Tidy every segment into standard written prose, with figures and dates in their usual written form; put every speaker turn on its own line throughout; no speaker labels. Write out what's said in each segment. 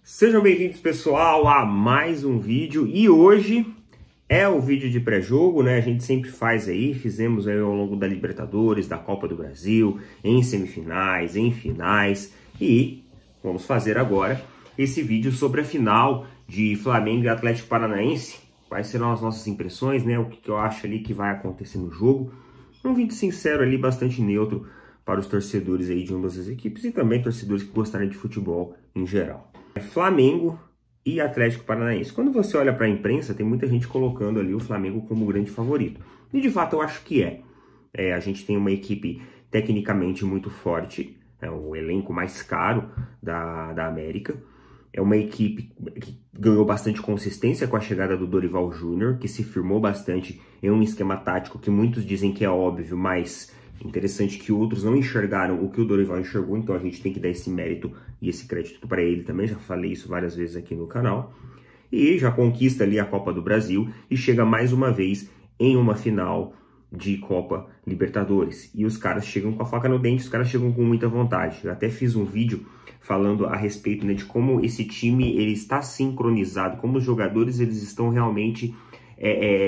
Sejam bem-vindos, pessoal, a mais um vídeo. E hoje é o vídeo de pré-jogo, né? A gente sempre faz aí, fizemos aí ao longo da Libertadores, da Copa do Brasil, em semifinais, em finais. E vamos fazer agora esse vídeo sobre a final de Flamengo e Atlético Paranaense. Quais serão as nossas impressões, né? O que eu acho ali que vai acontecer no jogo. Um vídeo sincero ali, bastante neutro para os torcedores aí de ambas as equipes e também torcedores que gostarem de futebol em geral. Flamengo e Atlético Paranaense. Quando você olha para a imprensa, tem muita gente colocando ali o Flamengo como grande favorito. E de fato eu acho que é. A gente tem uma equipe tecnicamente muito forte, é o elenco mais caro da América. É uma equipe que ganhou bastante consistência com a chegada do Dorival Júnior, que se firmou bastante em um esquema tático que muitos dizem que é óbvio, mas interessante que outros não enxergaram o que o Dorival enxergou, então a gente tem que dar esse mérito e esse crédito para ele também, já falei isso várias vezes aqui no canal. E já conquista ali a Copa do Brasil e chega mais uma vez em uma final de Copa Libertadores. E os caras chegam com a faca no dente, os caras chegam com muita vontade. Eu até fiz um vídeo falando a respeito, né, de como esse time ele está sincronizado, como os jogadores eles estão realmente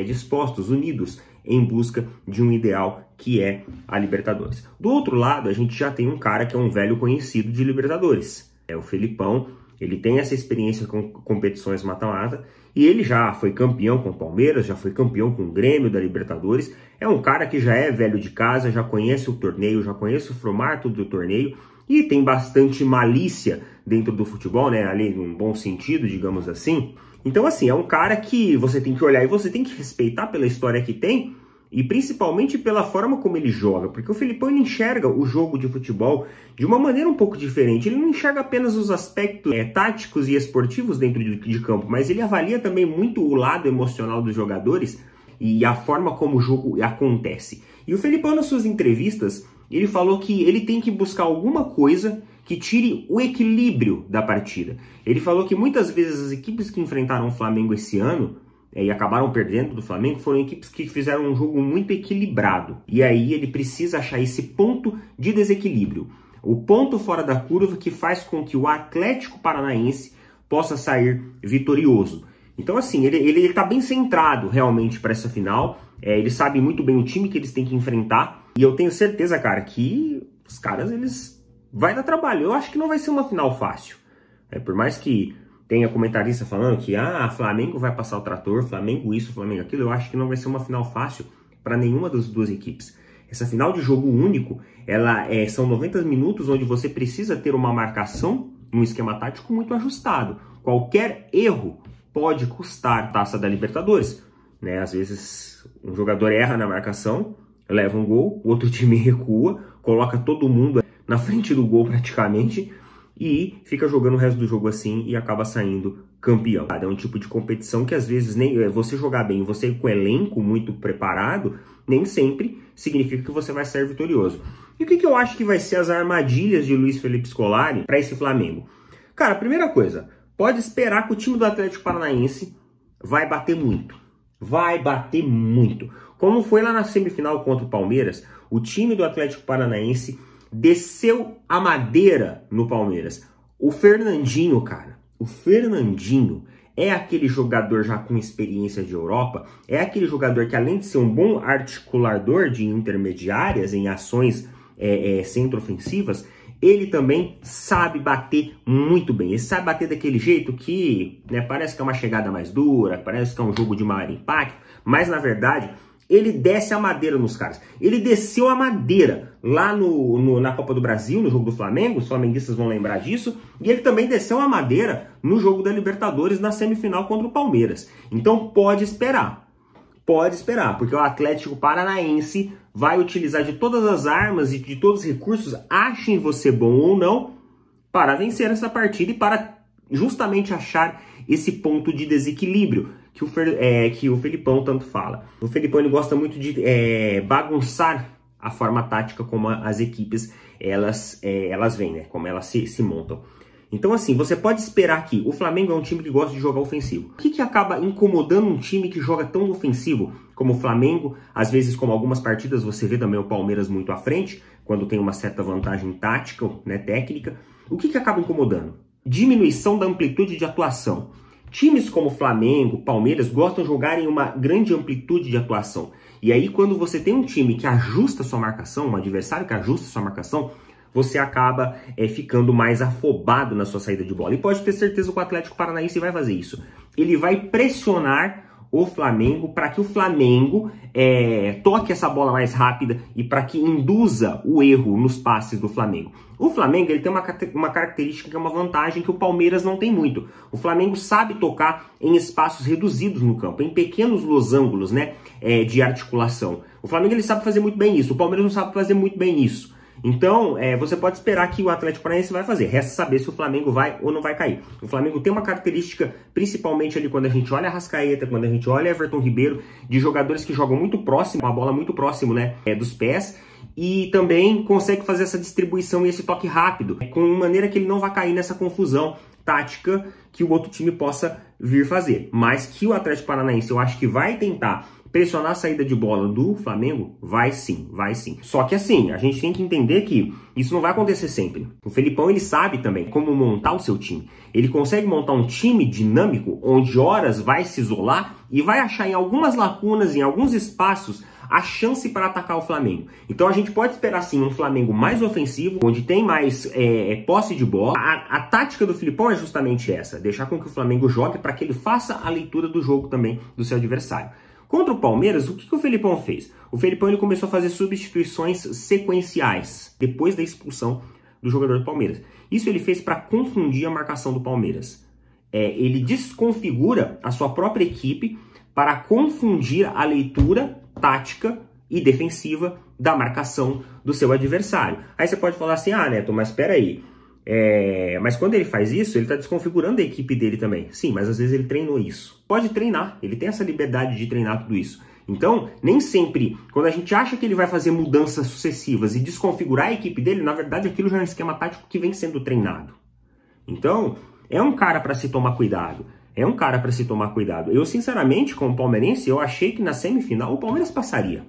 dispostos, unidos, em busca de um ideal que é a Libertadores. Do outro lado, a gente já tem um cara que é um velho conhecido de Libertadores. É o Felipão, ele tem essa experiência com competições mata-mata e ele já foi campeão com o Palmeiras, já foi campeão com o Grêmio da Libertadores. É um cara que já é velho de casa, já conhece o torneio, já conhece o formato do torneio e tem bastante malícia dentro do futebol, né? Ali num bom sentido, digamos assim. Então, assim, é um cara que você tem que olhar e você tem que respeitar pela história que tem e principalmente pela forma como ele joga, porque o Felipão ele enxerga o jogo de futebol de uma maneira um pouco diferente. Ele não enxerga apenas os aspectos táticos e esportivos dentro de campo, mas ele avalia também muito o lado emocional dos jogadores e a forma como o jogo acontece. E o Felipão, nas suas entrevistas, ele falou que ele tem que buscar alguma coisa que tire o equilíbrio da partida. Ele falou que muitas vezes as equipes que enfrentaram o Flamengo esse ano e acabaram perdendo do Flamengo foram equipes que fizeram um jogo muito equilibrado. E aí ele precisa achar esse ponto de desequilíbrio. O ponto fora da curva que faz com que o Atlético Paranaense possa sair vitorioso. Então assim, ele está bem centrado realmente para essa final. Ele sabe muito bem o time que eles têm que enfrentar. E eu tenho certeza, cara, que os caras, eles vai dar trabalho. Eu acho que não vai ser uma final fácil. Por mais que tenha comentarista falando que Flamengo vai passar o trator, Flamengo isso, Flamengo aquilo, eu acho que não vai ser uma final fácil para nenhuma das duas equipes. Essa final de jogo único, são 90 minutos onde você precisa ter uma marcação, um esquema tático muito ajustado. Qualquer erro pode custar a taça da Libertadores, né? Às vezes um jogador erra na marcação, leva um gol, o outro time recua, coloca todo mundo na frente do gol praticamente e fica jogando o resto do jogo assim e acaba saindo campeão. É um tipo de competição que às vezes nem você jogar bem, você com o elenco muito preparado, nem sempre significa que você vai ser vitorioso. E o que eu acho que vai ser as armadilhas de Luiz Felipe Scolari para esse Flamengo? Cara, primeira coisa, pode esperar que o time do Atlético Paranaense vai bater muito. Vai bater muito. Como foi lá na semifinal contra o Palmeiras, o time do Atlético Paranaense desceu a madeira no Palmeiras. O Fernandinho, cara, o Fernandinho é aquele jogador já com experiência de Europa, é aquele jogador que além de ser um bom articulador de intermediárias em ações centro-ofensivas, ele também sabe bater muito bem. Ele sabe bater daquele jeito que parece que é uma chegada mais dura, parece que é um jogo de maior impacto, mas na verdade ele desce a madeira nos caras. Ele desceu a madeira lá na Copa do Brasil, no jogo do Flamengo, os flamenguistas vão lembrar disso, e ele também desceu a madeira no jogo da Libertadores na semifinal contra o Palmeiras. Então pode esperar, porque o Atlético Paranaense vai utilizar de todas as armas e de todos os recursos, achem você bom ou não, para vencer essa partida e para justamente achar esse ponto de desequilíbrio que o Felipão tanto fala. O Felipão ele gosta muito de bagunçar a forma tática como as equipes elas vêm, né? Como elas se montam. Então assim, você pode esperar que o Flamengo é um time que gosta de jogar ofensivo. O que acaba incomodando um time que joga tão ofensivo como o Flamengo? Às vezes, como algumas partidas, você vê também o Palmeiras muito à frente, quando tem uma certa vantagem tática, né, técnica. O que acaba incomodando? diminuição da amplitude de atuação. Times como Flamengo, Palmeiras gostam de jogar em uma grande amplitude de atuação. E aí quando você tem um time que ajusta sua marcação, um adversário que ajusta sua marcação, você acaba ficando mais afobado na sua saída de bola. E pode ter certeza que o Atlético Paranaense vai fazer isso. Ele vai pressionar o Flamengo para que o Flamengo toque essa bola mais rápida e para que induza o erro nos passes do Flamengo. O Flamengo ele tem uma característica que é uma vantagem que o Palmeiras não tem muito. O Flamengo sabe tocar em espaços reduzidos no campo, em pequenos losangos, né, de articulação. O Flamengo ele sabe fazer muito bem isso, o Palmeiras não sabe fazer muito bem isso. Então, você pode esperar que o Atlético Paranaense vai fazer. Resta saber se o Flamengo vai ou não vai cair. O Flamengo tem uma característica, principalmente ali quando a gente olha a Arrascaeta, quando a gente olha Everton Ribeiro, de jogadores que jogam muito próximo, a bola muito próximo, né, dos pés, e também consegue fazer essa distribuição e esse toque rápido, com maneira que ele não vai cair nessa confusão tática que o outro time possa vir fazer. Mas que o Atlético Paranaense, eu acho que vai tentar pressionar a saída de bola do Flamengo, vai sim, vai sim. Só que assim, a gente tem que entender que isso não vai acontecer sempre. O Felipão, ele sabe também como montar o seu time. Ele consegue montar um time dinâmico, onde horas vai se isolar e vai achar em algumas lacunas, em alguns espaços, a chance para atacar o Flamengo. Então a gente pode esperar sim um Flamengo mais ofensivo, onde tem mais posse de bola. A tática do Felipão é justamente essa, deixar com que o Flamengo jogue para que ele faça a leitura do jogo também do seu adversário. Contra o Palmeiras, o que o Felipão fez? O Felipão ele começou a fazer substituições sequenciais depois da expulsão do jogador do Palmeiras. Isso ele fez para confundir a marcação do Palmeiras. Ele desconfigura a sua própria equipe para confundir a leitura tática e defensiva da marcação do seu adversário. Aí você pode falar assim, Neto, mas espera aí. Mas quando ele faz isso, ele está desconfigurando a equipe dele também. Sim, mas às vezes ele treinou isso. Pode treinar, ele tem essa liberdade de treinar tudo isso. Então, nem sempre, quando a gente acha que ele vai fazer mudanças sucessivas e desconfigurar a equipe dele, na verdade aquilo já é um esquema tático que vem sendo treinado. Então, é um cara para se tomar cuidado. É um cara para se tomar cuidado. Eu, sinceramente, como palmeirense, eu achei que na semifinal o Palmeiras passaria.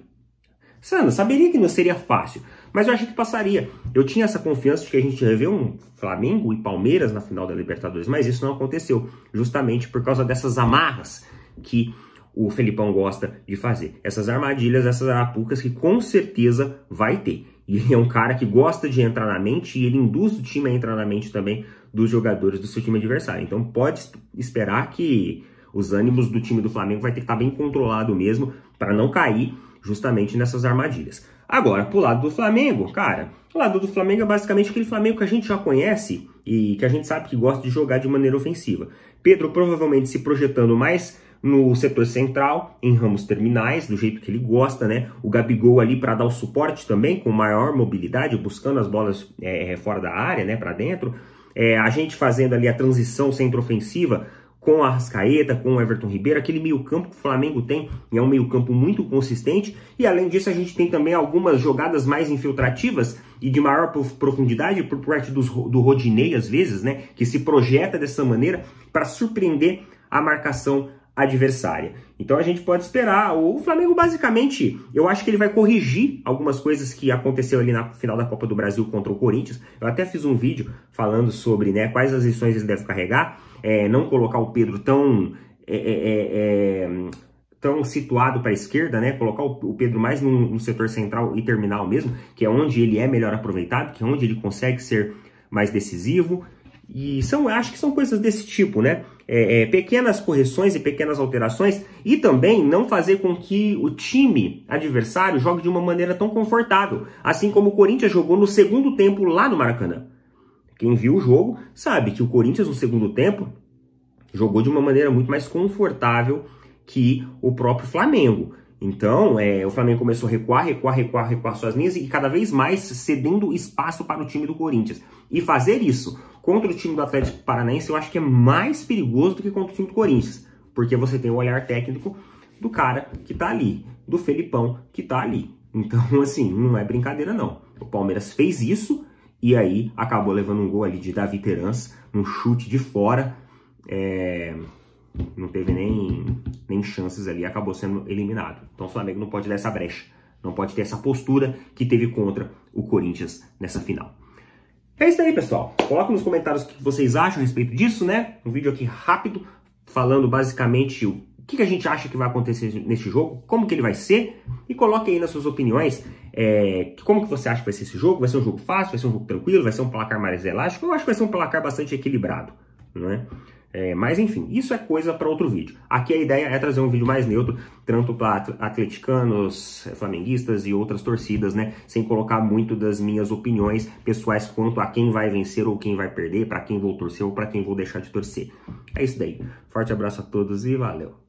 Sandro, saberia que não seria fácil, mas eu achei que passaria. Eu tinha essa confiança de que a gente ia ver um Flamengo e Palmeiras na final da Libertadores, mas isso não aconteceu, justamente por causa dessas amarras que o Felipão gosta de fazer. Essas armadilhas, essas arapucas que com certeza vai ter. E ele é um cara que gosta de entrar na mente e ele induz o time a entrar na mente também dos jogadores do seu time adversário. Então pode esperar que os ânimos do time do Flamengo vai ter que estar bem controlado mesmo para não cair justamente nessas armadilhas. Agora, pro lado do Flamengo, cara, o lado do Flamengo é basicamente aquele Flamengo que a gente já conhece e que a gente sabe que gosta de jogar de maneira ofensiva. Pedro provavelmente se projetando mais no setor central, em ramos terminais, do jeito que ele gosta, né? O Gabigol ali para dar o suporte também, com maior mobilidade, buscando as bolas fora da área, né, para dentro. A gente fazendo ali a transição centro-ofensiva com a Arrascaeta, com o Everton Ribeiro, aquele meio-campo que o Flamengo tem, é um meio-campo muito consistente, e além disso a gente tem também algumas jogadas mais infiltrativas e de maior profundidade por parte do Rodinei, às vezes, né, que se projeta dessa maneira para surpreender a marcação adversária. Então a gente pode esperar, o Flamengo basicamente, eu acho que ele vai corrigir algumas coisas que aconteceu ali na final da Copa do Brasil contra o Corinthians. Eu até fiz um vídeo falando sobre, né, quais as lições ele deve carregar, não colocar o Pedro tão situado para a esquerda, né, colocar o Pedro mais no setor central e terminal mesmo, que é onde ele é melhor aproveitado, que é onde ele consegue ser mais decisivo. E acho que são coisas desse tipo, né? Pequenas correções e pequenas alterações, e também não fazer com que o time adversário jogue de uma maneira tão confortável, assim como o Corinthians jogou no segundo tempo lá no Maracanã. Quem viu o jogo sabe que o Corinthians no segundo tempo jogou de uma maneira muito mais confortável que o próprio Flamengo. Então, o Flamengo começou a recuar suas linhas e cada vez mais cedendo espaço para o time do Corinthians. E fazer isso contra o time do Atlético Paranaense eu acho que é mais perigoso do que contra o time do Corinthians. Porque você tem o olhar técnico do cara que tá ali, do Felipão que tá ali. Então, assim, não é brincadeira não. O Palmeiras fez isso e aí acabou levando um gol ali de Davi Terans, um chute de fora. Não teve nem chances ali, acabou sendo eliminado. Então o Flamengo não pode dar essa brecha, não pode ter essa postura que teve contra o Corinthians nessa final. É isso aí, pessoal. Coloque nos comentários o que vocês acham a respeito disso, né? Um vídeo aqui rápido, falando basicamente o que a gente acha que vai acontecer nesse jogo, como que ele vai ser, e coloque aí nas suas opiniões como que você acha que vai ser esse jogo. Vai ser um jogo fácil, vai ser um jogo tranquilo, vai ser um placar mais elástico? Eu acho que vai ser um placar bastante equilibrado, não é? Mas enfim, isso é coisa para outro vídeo. Aqui a ideia é trazer um vídeo mais neutro, tanto para atleticanos, flamenguistas e outras torcidas, né? Sem colocar muito das minhas opiniões pessoais quanto a quem vai vencer ou quem vai perder, para quem vou torcer ou para quem vou deixar de torcer. É isso daí. Forte abraço a todos e valeu!